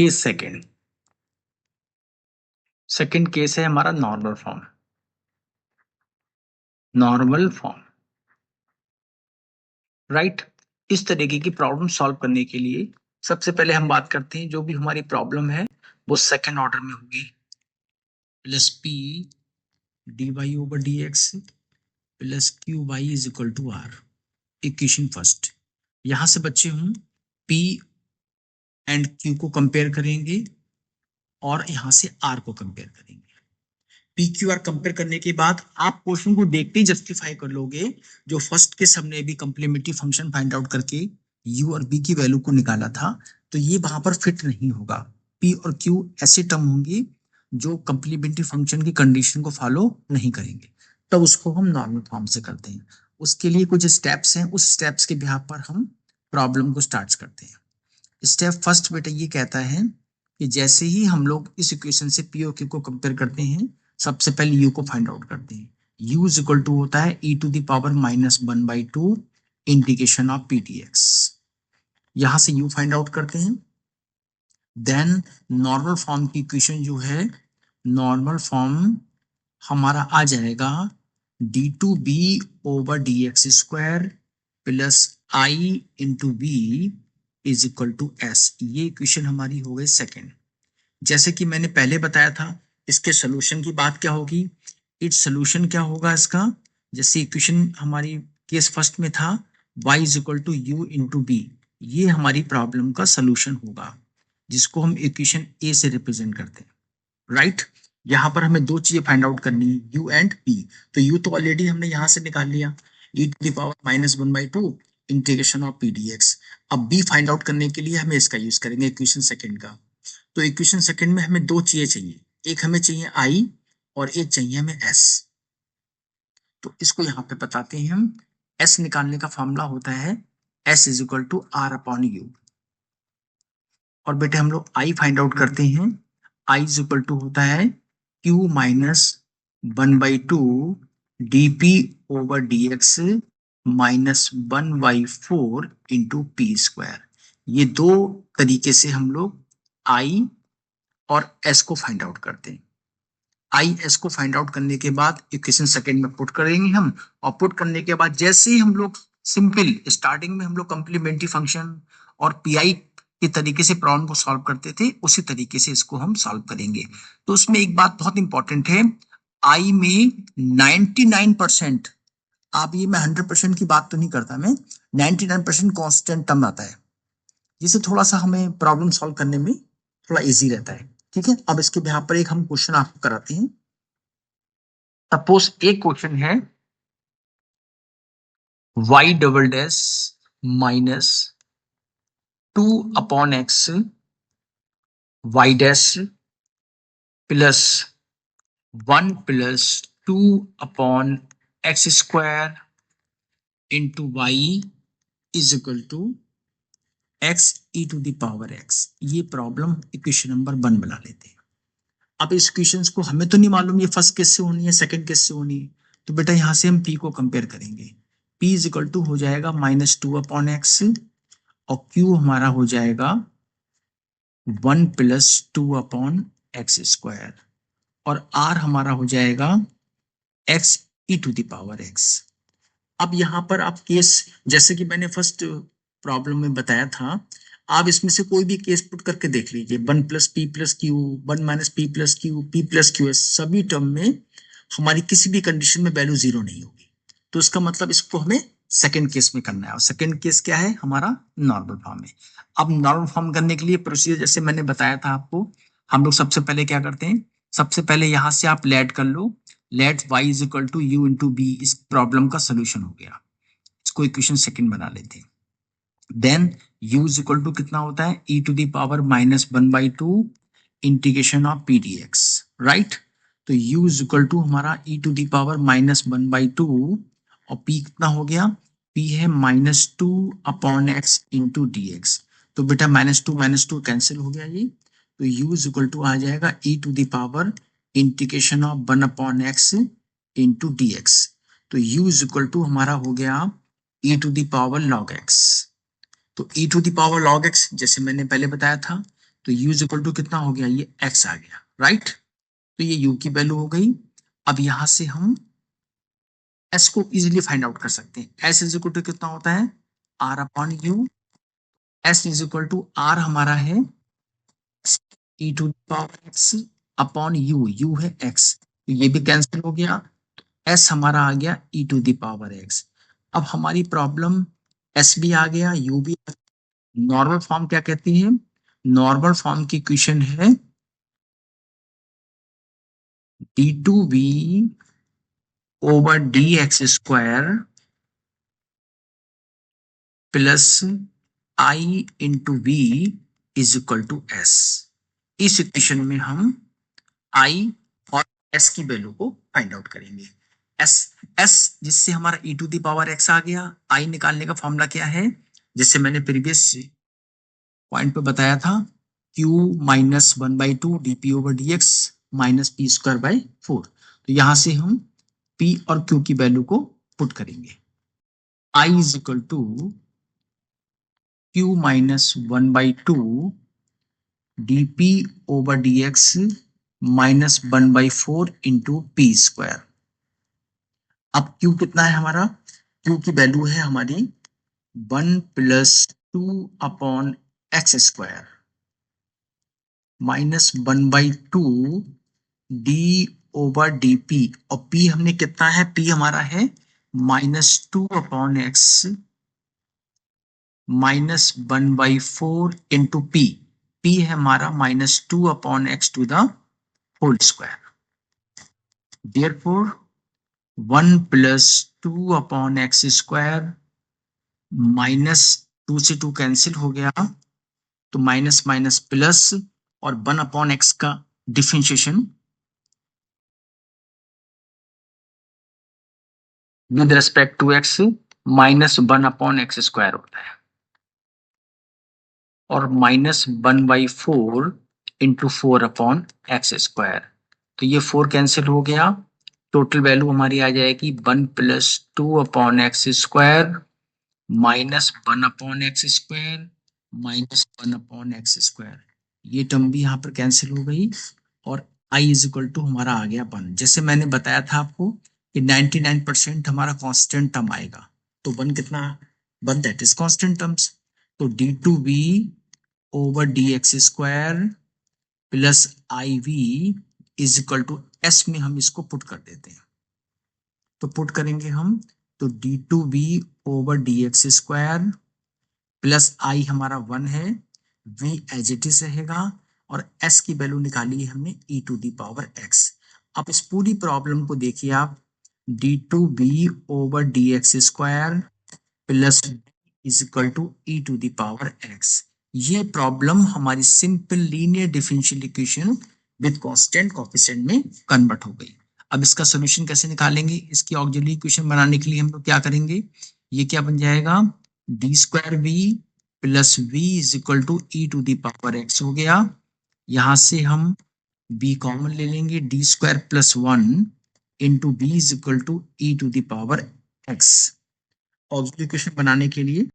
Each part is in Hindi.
केस सेकंड केस है हमारा नॉर्मल फॉर्म राइट। इस तरीके की प्रॉब्लम सॉल्व करने के लिए सबसे पहले हम बात करते हैं, जो भी हमारी प्रॉब्लम है वो सेकंड ऑर्डर में होगी, plus P D Y over D X plus Q Y is equal to R. Equation first, यहां से बच्चे हम पी एंड क्यू को कंपेयर करेंगे और यहां से आर को कंपेयर करेंगे। पी क्यू आर कंपेयर करने के बाद आप क्वेश्चन को देखते ही जस्टिफाई कर लोगे, जो फर्स्ट केस हमने भी कंप्लीमेंट्री फंक्शन फाइंड आउट करके यू और बी की वैल्यू को निकाला था, तो ये वहां पर फिट नहीं होगा। पी और क्यू ऐसे टर्म होंगे जो कंप्लीमेंट्री फंक्शन की कंडीशन को फॉलो नहीं करेंगे, तब उसको हम नॉर्मल फॉर्म से करते हैं। उसके लिए कुछ स्टेप्स हैं, उस स्टेप्स के बिहाफ पर हम प्रॉब्लम को स्टार्ट करते हैं। स्टेप फर्स्ट बेटा ये कहता है कि जैसे ही हम लोग इस इक्वेशन से पी और क्यू को कंपेयर करते हैं, सबसे पहले u को फाइंड आउट करते हैं। u इज इक्वल टू होता है e to the power -1/2 integration of P D X. यहां से u फाइंड आउट करते हैं। देन नॉर्मल फॉर्म की इक्वेशन जो है, नॉर्मल फॉर्म हमारा आ जाएगा d2b over D X square plus i into B is equal to S. ये इक्वेशन हमारी हो गई सेकेंड। जैसे कि मैंने पहले बताया था, इसके सोल्यूशन की बात क्या होगी, इट्स सोल्यूशन क्या होगा इसका, जैसे इक्वेशन हमारी केस फर्स्ट में था y is equal to you into B, ये हमारी प्रॉब्लम का सोल्यूशन होगा, जिसको हम इक्वेशन ए से रिप्रेजेंट करते हैं राइट। यहाँ पर हमें दो चीजें फाइंड आउट करनी है, u एंड p। तो u तो ऑलरेडी हमने यहाँ से निकाल लिया, e to the power -1/2 integration of P D X. अब b फाइंड आउट करने के लिए हमें इसका यूज करेंगे, इक्वेशन सेकंड का। तो इक्वेशन सेकंड में हमें दो चीजें चाहिए, एक हमें चाहिए i और एक चाहिए हमें s। तो इसको यहाँ पे बताते हैं हम। s निकालने का फॉर्मूला होता है s is equal to R upon U. और बेटे हम लोग i फाइंड आउट करते हैं, i इज इक्वल टू होता है q minus 1/2 dp over dx minus 1/4 into P square. ये दो तरीके से हम लोग i और s को फाइंड आउट करते हैं। आई एस को फाइंड आउट करने के बाद इक्वेशन सेकंड में पुट करेंगे हम, और पुट करने के बाद जैसे ही हम लोग सिंपल स्टार्टिंग में हम लोग कंप्लीमेंट्री फंक्शन और पीआई के तरीके से प्रॉब्लम को सॉल्व करते थे, उसी तरीके से इसको हम सॉल्व करेंगे। तो उसमें एक बात बहुत इंपॉर्टेंट है, आई में 99%, आप ये मैं 100% की बात तो नहीं करता, मैं 99% कॉन्स्टेंट टर्म आता है, जिससे थोड़ा सा हमें प्रॉब्लम सॉल्व करने में थोड़ा इजी रहता है। ठीक है, अब इसके बिहाफ पर एक हम क्वेश्चन आपको कराते हैं। सपोज एक क्वेश्चन है y double dash minus 2/x y dash plus 1 plus 2/x square into y is equal to x e to the power x। ये प्रॉब्लम इक्वेशन नंबर 1 बना लेते हैं। अब इस क्वेश्चन को हमें तो नहीं मालूम ये फर्स्ट केस से होनी है सेकंड केस से होनी है, तो बेटा यहां से हम p को कंपेयर करेंगे। p इज इक्वल टू हो जाएगा -2/x और q हमारा हो जाएगा 1 प्लस 2/x स्क्वायर, और r हमारा हो जाएगा x e to the power x। अब यहाँ पर आप केस, जैसे कि मैंने फर्स्ट प्रॉब्लम में बताया था, आप इसमें से कोई भी केस पुट करके देख लीजिए, 1 plus P plus Q, 1 minus P plus Q, P plus Q S, सभी टर्म में हमारी किसी भी कंडीशन में वैल्यू 0 नहीं होगी। तो इसका मतलब इसको हमें सेकंड केस में करना है, और सेकंड केस क्या है हमारा, नॉर्मल फॉर्म है। अब नॉर्मल फॉर्म करने के लिए प्रोसीजर जैसे मैंने बताया था आपको, हम लोग सबसे पहले क्या करते हैं, सबसे पहले यहां से आप लेट कर लो, let y is equal to you into b, इस प्रॉब्लम का सोल्यूशन हो गया। इसको इक्वेशन सेकंड बना लेते हैं। Then u is equal to कितना होता है, e to the power -1/2 integration of P D x right. तो u इज इक्वल टू हमारा e टू द पावर -1/2 और p कितना हो गया, p है -2/x इंटू डी एक्स। तो बेटा -2 कैंसिल हो गया ये, तो u इज इक्वल टू आ जाएगा e to the power integration of 1/x into D X. तो u इज इक्वल टू हमारा हो गया e to the power log x। तो e to the power log x जैसे मैंने पहले बताया था, तो u इज इक्वल टू कितना हो गया, ये x आ गया, राइट। तो ये u की वैल्यू हो गई। अब यहां से हम s को इजीली फाइंड आउट कर सकते हैं। s इज इक्वल टू कितना होता है, r upon u। s is equal to r हमारा है e to the power x upon u है x, तो ये भी कैंसिल हो गया। s हमारा आ गया e to the power x। अब हमारी प्रॉब्लम s भी आ गया, u भी आ गया। नॉर्मल फॉर्म क्या कहती है, नॉर्मल फॉर्म की इक्वेशन है d2v over dx square plus i into v is equal to s। इस इक्वेशन में हम i और s की वैल्यू को फाइंड आउट करेंगे। s जिससे हमारा e to the power x आ गया। i निकालने का फॉर्मूला क्या है, जिससे मैंने प्रीवियस पॉइंट पे बताया था, q minus 1/2 dp over dx minus P square by 4। तो यहां से हम p और q की वैल्यू को पुट करेंगे। i is equal to q minus 1/2 dp over dx minus 1/4 into P square. अब q कितना है हमारा, q की वैल्यू है हमारी 1 plus 2 upon X square minus 1/2 D over D P, और p हमने कितना है, p हमारा है -2 upon X minus 1/4 into P. p है हमारा -2 upon X to the whole square. Therefore 1 plus 2 upon X square minus 2 से 2 कैंसिल हो गया, तो माइनस माइनस प्लस, और 1 अपॉन एक्स का differentiation with respect to X minus 1 upon X square होता है, और minus 1/4 into 4 upon X square. तो ये 4 कैंसिल हो गया, टोटल वैल्यू हमारी आ जाएगी 1 plus 2 upon X square minus 1 upon X square minus 1 upon X square. ये टर्म भी यहाँ पर कैंसिल हो गई, और i इज इक्वल टू हमारा आ गया 1। जैसे मैंने बताया था आपको कि 99% हमारा कांस्टेंट टर्म आएगा, तो 1 कितना, 1 दैट इज कांस्टेंट टर्म्स। तो d2v over dx square plus iv is equal to s में हम इसको पुट कर देते हैं। तो पुट करेंगे हम, तो d2v over dx square plus i हमारा 1 है, v एज इट इज रहेगा, और s की वैल्यू निकाली है हमने e to the power x। अब इस पूरी प्रॉब्लम को देखिए आप, d2v over dx square plus is equal to e to the power x। ये प्रॉब्लम हमारी simple linear differential equation with constant coefficient में कन्वर्ट हो गई। अब इसका सॉल्यूशन कैसे निकालेंगे, इसकी ऑक्सिलरी इक्वेशन बनाने के लिए हम लोग क्या करेंगे, ये क्या बन जाएगा, d square v plus v is equal to e to the power x हो गया। यहां से हम b कॉमन ले लेंगे, d square plus 1 into B is equal to e to the power x। Auxiliary equation बनाने के लिए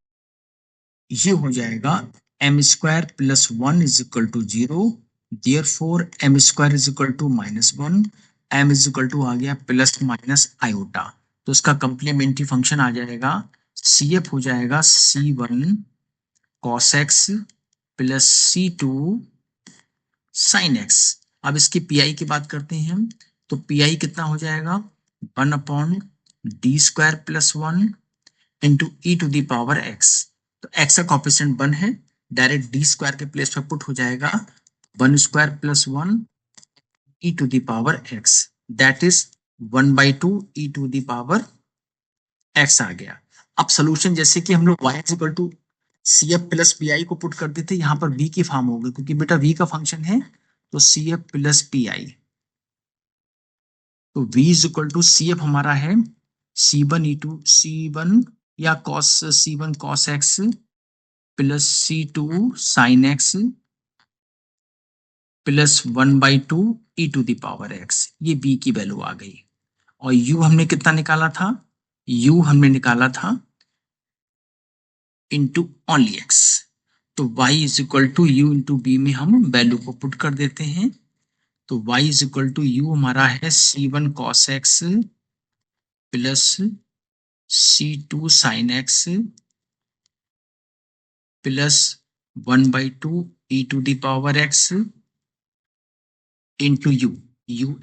ये हो जाएगा m square plus 1 is equal to 0, therefore m square is equal to -1, m is equal to आ गया प्लस माइनस आयोटा। तो इसका कंप्लीमेंट्री फंक्शन आ जाएगा, सी एफ हो जाएगा c1 cos x plus c2 sin x। अब इसकी पी की बात करते हैं हम, तो पी कितना हो जाएगा, 1 upon d square plus 1 into e to the power x. तो एक्स का कॉफिशिएंट 1 है, डायरेक्ट डी स्क्वायर के प्लेस पर पुट हो जाएगा 1 square plus 1 e to the power x, that is 1/2 e to the power x आ गया। अब सोल्यूशन जैसे कि हम लोग y is equal to C F plus P i को पुट कर देते, यहाँ पर v की फॉर्म होगी, क्योंकि बेटा v का फंक्शन है, तो C F plus P I. तो v is equal to C F हमारा है c1 या cos c1 cos x plus c2 sin x plus 1/2 e to the power x। ये b की वैल्यू आ गई। और u हमने कितना निकाला था, u हमने निकाला था इंटू ओनली x। तो y is equal to you into B में हम वैल्यू को पुट कर देते हैं। तो y is equal to U हमारा है c1 cos x plus c2 sin x plus 1/2 e to the power x into U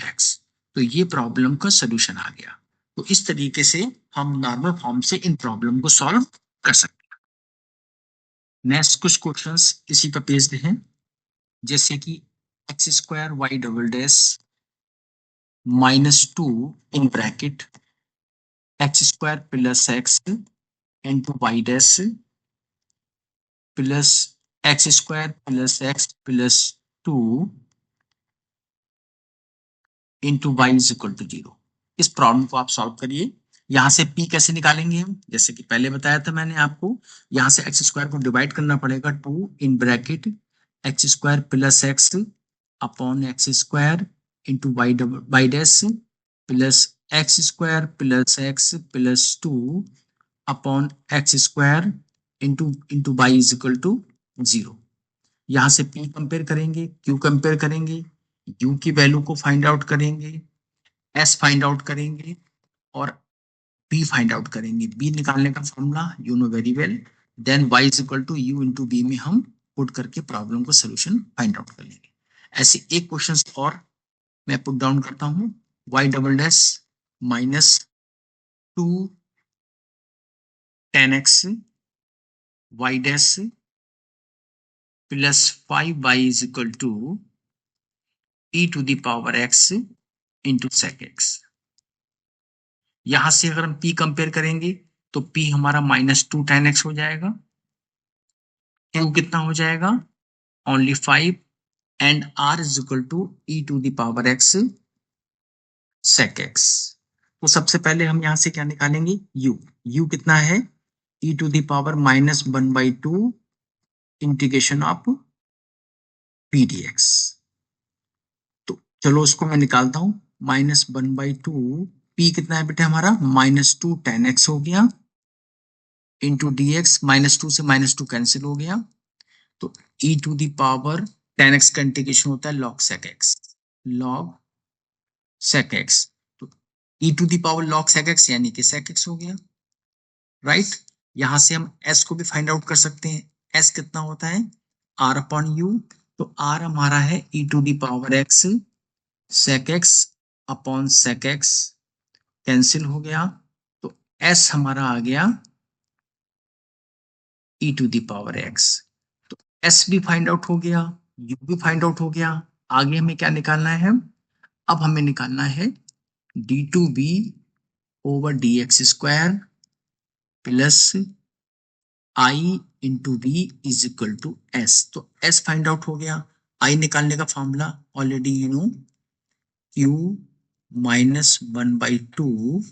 X. तो ये प्रॉब्लम का सोल्यूशन आ गया। तो इस तरीके से हम नॉर्मल फॉर्म से इन प्रॉब्लम को सॉल्व कर सकते हैं। नेक्स्ट कुछ क्वेश्चंस इसी पर पेज हैं, जैसे कि X square Y double dash -2 in bracket X square plus X into Y dash plus X square plus X plus 2 into Y is equal to 0। इस प्रॉब्लम को आप सॉल्व करिए। यहाँ से p कैसे निकालेंगे हम, जैसे कि पहले बताया था मैंने आपको, यहाँ से एक्स स्क्वायर को डिवाइड करना पड़ेगा 2 in bracket X square plus X upon X square into Y dash plus X square plus X plus 2 upon X square into Y is equal to 0। यहाँ से p कंपेयर करेंगे, q कंपेयर करेंगे, u की वैल्यू को फाइंड आउट करेंगे, s फाइंड आउट करेंगे और b फाइंड आउट करेंगे। b निकालने का formula you know very well. Then y is equal to you into B में हम पुट करके प्रॉब्लम को सोल्यूशन फाइंड आउट कर लेंगे। ऐसे एक क्वेश्चन और मैं पुट डाउन करता हूँ, y double dash -2 10x y dash plus 5y is equal to e to the power x into sec x। यहां से अगर हम p कंपेयर करेंगे तो p हमारा -2 10x हो जाएगा, q कितना हो जाएगा only 5 and r is equal to e to the power x sec x। तो सबसे पहले हम यहां से क्या निकालेंगे, u कितना है e to the power -1/2 integration of p dx। तो चलो उसको मैं निकालता हूं, -1/2 p कितना है बेटा हमारा -2 10x हो गया इंटू dx, -2 से -2 कैंसिल हो गया। तो e to the power 10x का इंटीग्रेशन होता है log sec x, log sec x। तो e to the power log sec x यानी कि sec x हो गया, राइट। यहां से हम s को भी फाइंड आउट कर सकते हैं, s कितना होता है r अपॉन u। तो r हमारा है e to the power x sec x upon sec x, cancel हो गया। तो s हमारा आ गया e to the power x। तो s भी फाइंड आउट हो गया, u भी फाइंड आउट हो गया। आगे हमें क्या निकालना है, अब हमें निकालना है d2b over dx square plus i into B is equal to s। तो s फाइंड आउट हो गया, i निकालने का formula already you know, q -1/2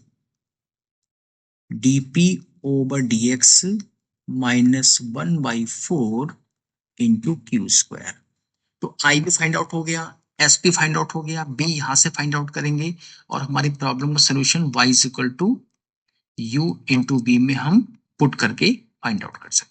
dp over dx -1/4 into Q square. तो आई भी फाइंड आउट हो गया, एस भी फाइंड आउट हो गया, बी यहां से फाइंड आउट करेंगे और हमारी प्रॉब्लम का solution y is equal to you into B में हम पुट करके फाइंड आउट कर सकते हैं।